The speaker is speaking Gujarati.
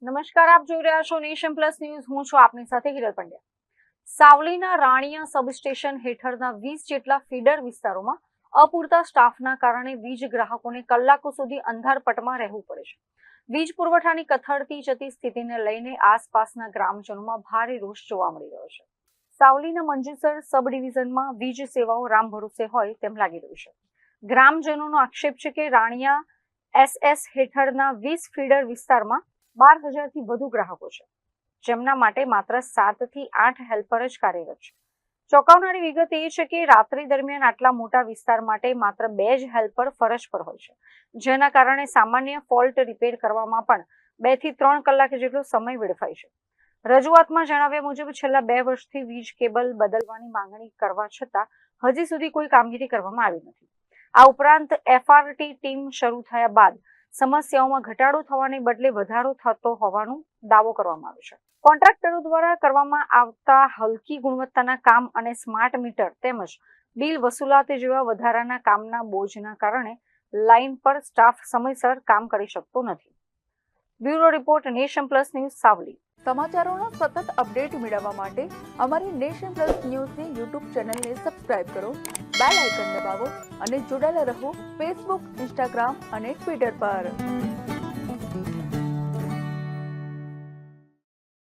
નમસ્કાર, આપ જોઈ રહ્યા છો નેશન પ્લસ ન્યૂઝ. હું છું આપની સાથે હિરલ પંડ્યા. સાવલીના રાણિયા સબસ્ટેશન હેઠળના 20 જેટલા ફીડર વિસ્તારોમાં અપૂરતા સ્ટાફના કારણે વીજ ગ્રાહકોને કલાકો સુધી અંધારપટમાં રહેવું પડે છે. વીજ પુરવઠાની કથળતી જતી સ્થિતિને લઈને આસપાસના ગ્રામજનોમાં ભારે રોષ જોવા મળી રહ્યો છે. સાવલીના મંજુસર સબ ડિવિઝનમાં વીજ સેવાઓ રામ ભરોસે હોય તેમ લાગી રહ્યું છે. ગ્રામજનોનો આક્ષેપ છે કે રાણિયા SS હેઠળના 20 ફીડર વિસ્તારમાં 12,000 થી વધુ ગ્રાહકો છે, જેમના માટે માત્ર 7 થી 8 હેલ્પર જ કાર્યરત છે. ચોંકાવનારી વિગત એ છે કે રાત્રિ દરમિયાન આટલા મોટા વિસ્તાર માટે માત્ર 2 જ હેલ્પર ફરજ પર હોય છે, જેના કારણે સામાન્ય ફોલ્ટ રિપેર કરવામાં પણ 2 થી 3 કલાક જેટલો સમય વેડફાય છે. રજૂઆતમાં જણાવ્યા મુજબ છેલ્લા 2 વર્ષથી વીજ કેબલ બદલવાની માંગણી કરવા છતાં હજી સુધી કોઈ કામગીરી કરવામાં આવી નથી. આ ઉપરાંત FRT ટીમ શરૂ થયા બાદ સમસ્યાઓમાં ઘટાડો થવાને બદલે વધારો થતો હોવાનો દાવો કરવામાં આવ્યો છે. કોન્ટ્રાક્ટરો દ્વારા કરવામાં આવતા હલકી ગુણવત્તાના કામ અને સ્માર્ટ મીટર તેમજ બિલ વસૂલાત જેવા વધારાના કામના બોજના કારણે લાઇન પર સ્ટાફ સમયસર કામ કરી શકતો નથી. Bureau report, nation plus news, Savli. સમાચારોના સતત અપડેટ મેળવવા માટે અમારી નેશન પ્લસ ન્યૂઝની યુટ્યુબ ચેનલને સબસ્ક્રાઇબ કરો, બેલ આઇકન દબાવો અને જોડાયેલા રહો ફેસબુક, ઇન્સ્ટાગ્રામ અને ટ્વિટર પર.